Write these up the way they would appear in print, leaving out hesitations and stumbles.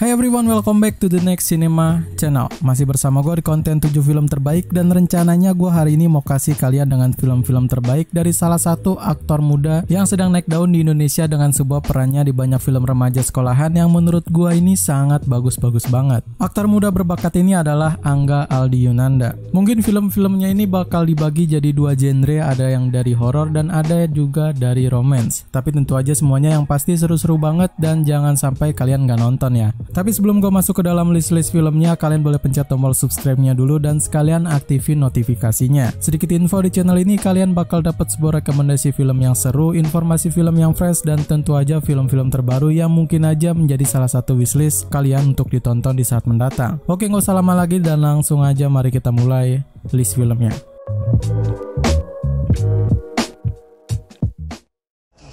Hai everyone, welcome back to the Next Cinema Channel. Masih bersama gue di konten 7 film terbaik. Dan rencananya gue hari ini mau kasih kalian dengan film-film terbaik dari salah satu aktor muda yang sedang naik daun di Indonesia dengan sebuah perannya di banyak film remaja sekolahan yang menurut gue ini sangat bagus-bagus banget. Aktor muda berbakat ini adalah Angga Aldi Yunanda. Mungkin film-filmnya ini bakal dibagi jadi dua genre, ada yang dari horor dan ada juga dari romance. Tapi tentu aja semuanya yang pasti seru-seru banget dan jangan sampai kalian gak nonton ya. Tapi sebelum gue masuk ke dalam list-list filmnya, kalian boleh pencet tombol subscribe-nya dulu dan sekalian aktifin notifikasinya. Sedikit info di channel ini, kalian bakal dapat sebuah rekomendasi film yang seru, informasi film yang fresh, dan tentu aja film-film terbaru yang mungkin aja menjadi salah satu wishlist kalian untuk ditonton di saat mendatang. Oke, nggak usah lama lagi dan langsung aja mari kita mulai list filmnya.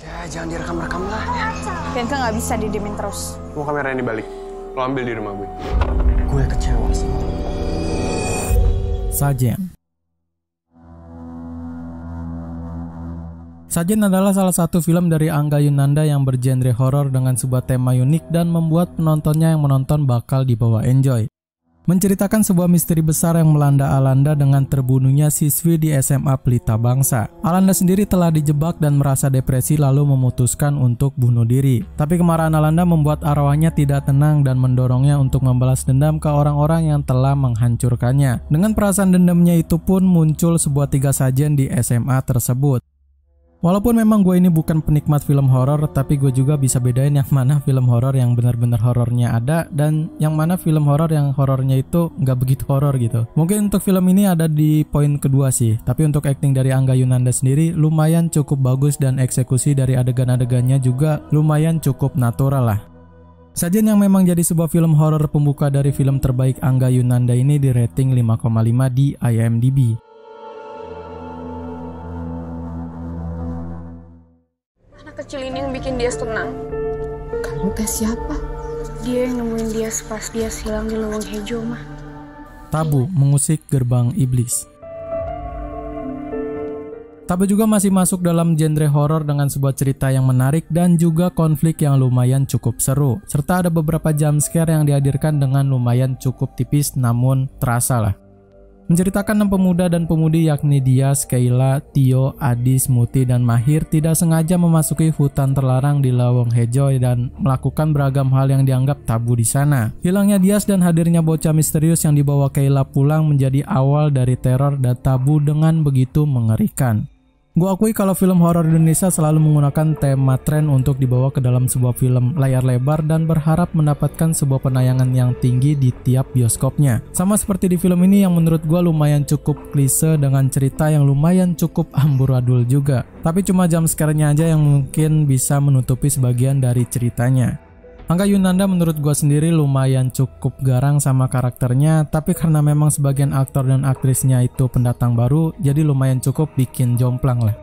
Ya, jangan direkam-rekam lah. Bianca nggak bisa didiemin terus. Mau kameranya dibalik. Lo ambil di rumah gue. Gue kecewa sama lo. Sajen. Sajen adalah salah satu film dari Angga Yunanda yang bergenre horor dengan sebuah tema unik dan membuat penontonnya yang menonton bakal dibawa enjoy. Menceritakan sebuah misteri besar yang melanda Alanda dengan terbunuhnya siswi di SMA Pelita Bangsa. Alanda sendiri telah dijebak dan merasa depresi lalu memutuskan untuk bunuh diri. Tapi kemarahan Alanda membuat arwahnya tidak tenang dan mendorongnya untuk membalas dendam ke orang-orang yang telah menghancurkannya. Dengan perasaan dendamnya itu pun muncul sebuah 3 sajen di SMA tersebut. Walaupun memang gue ini bukan penikmat film horor, tapi gue juga bisa bedain yang mana film horor yang benar-benar horornya ada dan yang mana film horor yang horornya itu nggak begitu horor gitu. Mungkin untuk film ini ada di poin kedua sih, tapi untuk acting dari Angga Yunanda sendiri lumayan cukup bagus dan eksekusi dari adegan-adegannya juga lumayan cukup natural lah. Sajen yang memang jadi sebuah film horor pembuka dari film terbaik Angga Yunanda ini di rating 5,5 di IMDb. Kecil ini yang bikin dia tenang. Kamu tes siapa? Dia yang nemuin dia pas dia hilang di lubang hijau, mah. Tabu mengusik gerbang iblis. Tabu juga masih masuk dalam genre horor dengan sebuah cerita yang menarik dan juga konflik yang lumayan cukup seru. Serta ada beberapa jump scare yang dihadirkan dengan lumayan cukup tipis namun terasa lah. Menceritakan 6 pemuda dan pemudi yakni Dias, Kayla, Tio, Adis, Muti, dan Mahir tidak sengaja memasuki hutan terlarang di Lawang Hejo dan melakukan beragam hal yang dianggap tabu di sana. Hilangnya Dias dan hadirnya bocah misterius yang dibawa Kayla pulang menjadi awal dari teror dan tabu dengan begitu mengerikan. Gue akui kalau film horor Indonesia selalu menggunakan tema tren untuk dibawa ke dalam sebuah film layar lebar dan berharap mendapatkan sebuah penayangan yang tinggi di tiap bioskopnya. Sama seperti di film ini yang menurut gue lumayan cukup klise dengan cerita yang lumayan cukup amburadul juga. Tapi cuma jump scare-nya aja yang mungkin bisa menutupi sebagian dari ceritanya. Angga Yunanda menurut gue sendiri lumayan cukup garang sama karakternya, tapi karena memang sebagian aktor dan aktrisnya itu pendatang baru, jadi lumayan cukup bikin jomplang lah.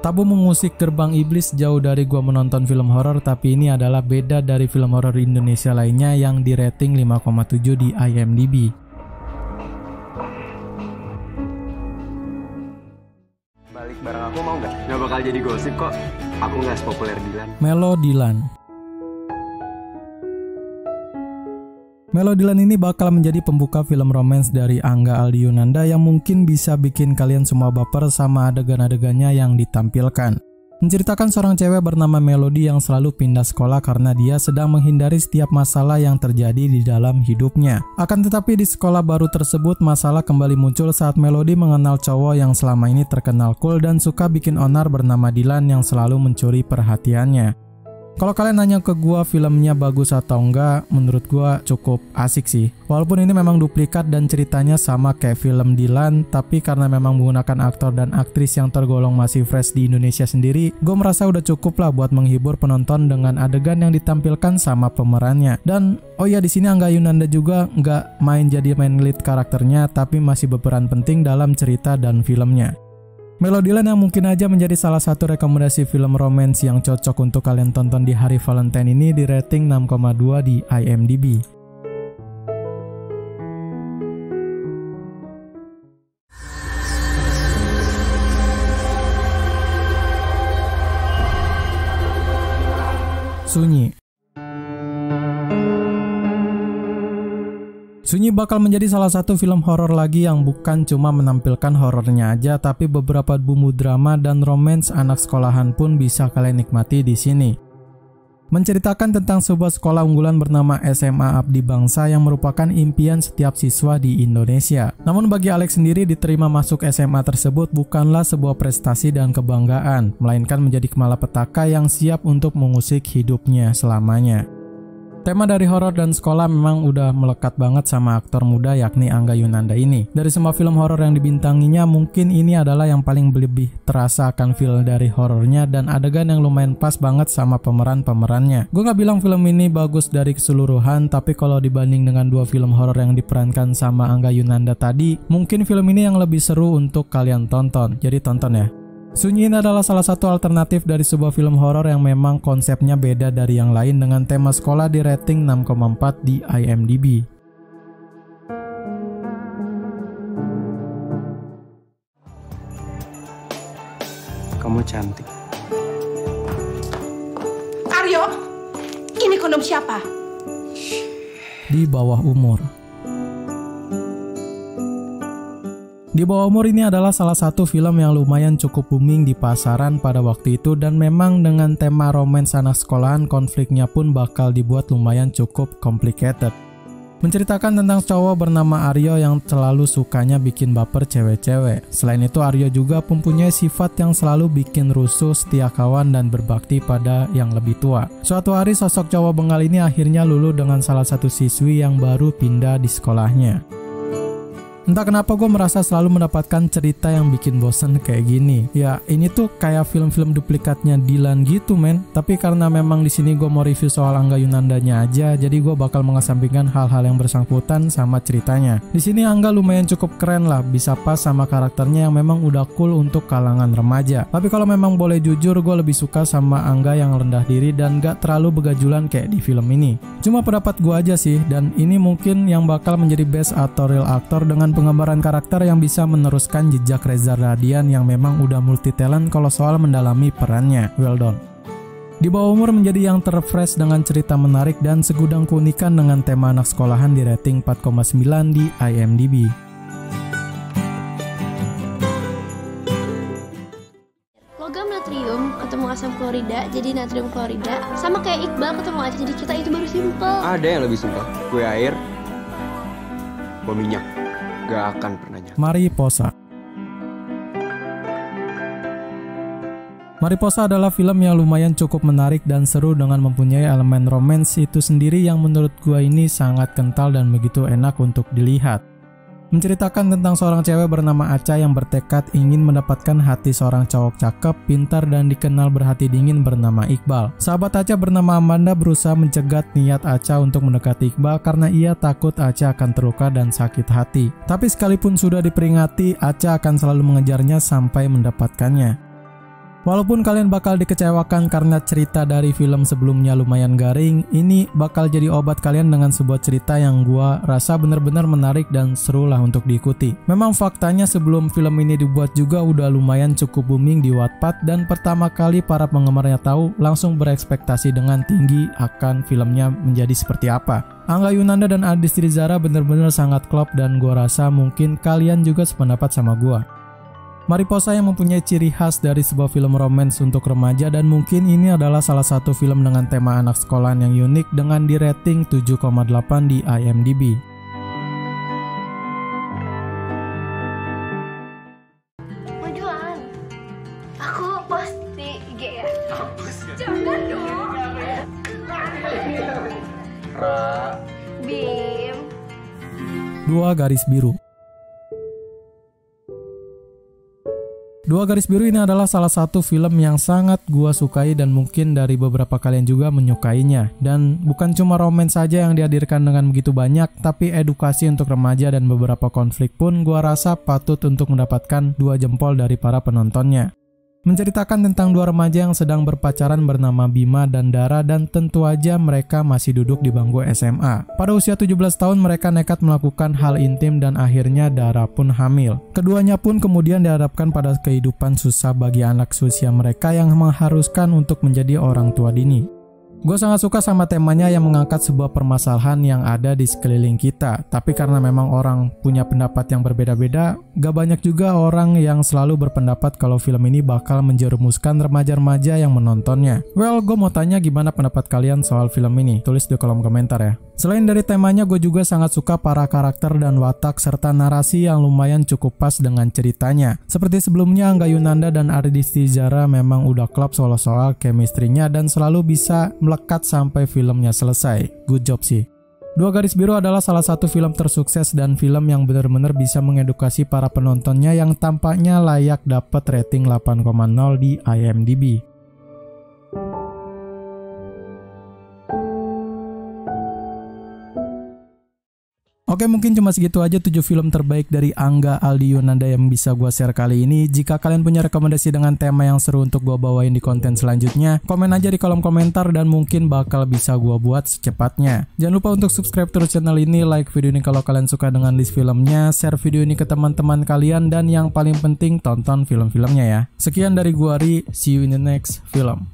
Tabu mengusik gerbang iblis jauh dari gue menonton film horor, tapi ini adalah beda dari film horor Indonesia lainnya yang di rating 5,7 di IMDb. Balik bareng aku mau nggak? Nggak bakal jadi gosip kok. Aku nggak sepopuler Dilan. Melo Dilan. Melo Dilan ini bakal menjadi pembuka film romance dari Angga Aldi Yunanda yang mungkin bisa bikin kalian semua baper sama adegan-adegannya yang ditampilkan. Menceritakan seorang cewek bernama Melody yang selalu pindah sekolah karena dia sedang menghindari setiap masalah yang terjadi di dalam hidupnya. Akan tetapi di sekolah baru tersebut masalah kembali muncul saat Melody mengenal cowok yang selama ini terkenal cool dan suka bikin onar bernama Dilan yang selalu mencuri perhatiannya. Kalau kalian nanya ke gua filmnya bagus atau enggak, menurut gua cukup asik sih. Walaupun ini memang duplikat dan ceritanya sama kayak film Dilan, tapi karena memang menggunakan aktor dan aktris yang tergolong masih fresh di Indonesia sendiri, gua merasa udah cukup lah buat menghibur penonton dengan adegan yang ditampilkan sama pemerannya. Dan oh ya, di sini Angga Yunanda juga nggak jadi main lead karakternya, tapi masih berperan penting dalam cerita dan filmnya. Melo Dilan yang mungkin aja menjadi salah satu rekomendasi film romance yang cocok untuk kalian tonton di hari Valentine ini di rating 6,2 di IMDb. Sunyi. Sunyi bakal menjadi salah satu film horor lagi yang bukan cuma menampilkan horornya aja, tapi beberapa bumbu drama dan romance anak sekolahan pun bisa kalian nikmati di sini. Menceritakan tentang sebuah sekolah unggulan bernama SMA Abdi Bangsa yang merupakan impian setiap siswa di Indonesia. Namun bagi Alex sendiri, diterima masuk SMA tersebut bukanlah sebuah prestasi dan kebanggaan, melainkan menjadi malapetaka yang siap untuk mengusik hidupnya selamanya. Tema dari horor dan sekolah memang udah melekat banget sama aktor muda yakni Angga Yunanda ini. Dari semua film horor yang dibintanginya, mungkin ini adalah yang paling lebih terasa akan feel dari horornya dan adegan yang lumayan pas banget sama pemerannya. Gue gak bilang film ini bagus dari keseluruhan, tapi kalau dibanding dengan dua film horor yang diperankan sama Angga Yunanda tadi, mungkin film ini yang lebih seru untuk kalian tonton. Jadi tonton ya. Sunyi ini adalah salah satu alternatif dari sebuah film horor yang memang konsepnya beda dari yang lain dengan tema sekolah di rating 6,4 di IMDb. Kamu cantik. Aryo, ini kondom siapa? Di bawah umur. Di bawah umur ini adalah salah satu film yang lumayan cukup booming di pasaran pada waktu itu, dan memang dengan tema romance anak sekolahan, konfliknya pun bakal dibuat lumayan cukup complicated. Menceritakan tentang cowok bernama Aryo yang selalu sukanya bikin baper cewek-cewek. Selain itu, Aryo juga mempunyai sifat yang selalu bikin rusuh, setia kawan, dan berbakti pada yang lebih tua. Suatu hari sosok cowok bengal ini akhirnya luluh dengan salah satu siswi yang baru pindah di sekolahnya. Entah kenapa gue merasa selalu mendapatkan cerita yang bikin bosen kayak gini. Ya, ini tuh kayak film-film duplikatnya Dylan gitu men. Tapi karena memang di sini gue mau review soal Angga Yunandanya aja, jadi gue bakal mengesampingkan hal-hal yang bersangkutan sama ceritanya. Di sini Angga lumayan cukup keren lah, bisa pas sama karakternya yang memang udah cool untuk kalangan remaja. Tapi kalau memang boleh jujur, gue lebih suka sama Angga yang rendah diri dan gak terlalu begajulan kayak di film ini. Cuma pendapat gue aja sih, dan ini mungkin yang bakal menjadi best atau real actor dengan penggambaran karakter yang bisa meneruskan jejak Reza Radian yang memang udah multi talent kalau soal mendalami perannya. Well done. Di bawah umur menjadi yang terfresh dengan cerita menarik dan segudang keunikan dengan tema anak sekolahan di rating 4,9 di IMDb. Logam natrium ketemu asam klorida jadi natrium klorida, sama kayak Iqbal ketemu aja jadi kita, itu baru simple. Ada yang lebih simpel. Gue air, gue minyak. Gak akan pernah nyata. Mariposa. Mariposa adalah film yang lumayan cukup menarik dan seru dengan mempunyai elemen romance itu sendiri yang menurut gua ini sangat kental dan begitu enak untuk dilihat. Menceritakan tentang seorang cewek bernama Aca yang bertekad ingin mendapatkan hati seorang cowok cakep, pintar, dan dikenal berhati dingin bernama Iqbal. Sahabat Aca bernama Amanda berusaha mencegat niat Aca untuk mendekati Iqbal karena ia takut Aca akan terluka dan sakit hati. Tapi sekalipun sudah diperingati, Aca akan selalu mengejarnya sampai mendapatkannya. Walaupun kalian bakal dikecewakan karena cerita dari film sebelumnya lumayan garing, ini bakal jadi obat kalian dengan sebuah cerita yang gua rasa benar-benar menarik dan seru lah untuk diikuti. Memang faktanya sebelum film ini dibuat juga udah lumayan cukup booming di Wattpad, dan pertama kali para penggemarnya tahu langsung berekspektasi dengan tinggi akan filmnya menjadi seperti apa. Angga Yunanda dan Adistri Zara benar-benar sangat klop dan gua rasa mungkin kalian juga sependapat sama gua. Mariposa yang mempunyai ciri khas dari sebuah film romance untuk remaja, dan mungkin ini adalah salah satu film dengan tema anak sekolahan yang unik dengan di rating 7,8 di IMDb. Mau jualan? Aku post di IG ya? Jangan dong. Bim. 2 Garis Biru. 2 Garis Biru ini adalah salah satu film yang sangat gua sukai dan mungkin dari beberapa kalian juga menyukainya. Dan bukan cuma romance saja yang dihadirkan dengan begitu banyak, tapi edukasi untuk remaja dan beberapa konflik pun gua rasa patut untuk mendapatkan 2 jempol dari para penontonnya. Menceritakan tentang 2 remaja yang sedang berpacaran bernama Bima dan Dara, dan tentu aja mereka masih duduk di bangku SMA. Pada usia 17 tahun mereka nekat melakukan hal intim dan akhirnya Dara pun hamil. Keduanya pun kemudian dihadapkan pada kehidupan susah bagi anak seusia mereka yang mengharuskan untuk menjadi orang tua dini. Gue sangat suka sama temanya yang mengangkat sebuah permasalahan yang ada di sekeliling kita. Tapi karena memang orang punya pendapat yang berbeda-beda, gak banyak juga orang yang selalu berpendapat kalau film ini bakal menjerumuskan remaja-remaja yang menontonnya. Well, gue mau tanya gimana pendapat kalian soal film ini? Tulis di kolom komentar ya. Selain dari temanya, gue juga sangat suka para karakter dan watak serta narasi yang lumayan cukup pas dengan ceritanya. Seperti sebelumnya, Angga Yunanda dan Ardisti Zara memang udah klop soal chemistry-nya dan selalu bisa melekat sampai filmnya selesai. Good job sih. Dua Garis Biru adalah salah satu film tersukses dan film yang benar-benar bisa mengedukasi para penontonnya yang tampaknya layak dapat rating 8,0 di IMDb. Oke, mungkin cuma segitu aja 7 film terbaik dari Angga Aldi Yunanda yang bisa gue share kali ini. Jika kalian punya rekomendasi dengan tema yang seru untuk gue bawain di konten selanjutnya, komen aja di kolom komentar dan mungkin bakal bisa gue buat secepatnya. Jangan lupa untuk subscribe terus channel ini, like video ini kalau kalian suka dengan list filmnya, share video ini ke teman-teman kalian, dan yang paling penting tonton film-filmnya ya. Sekian dari gue Ari, see you in the next film.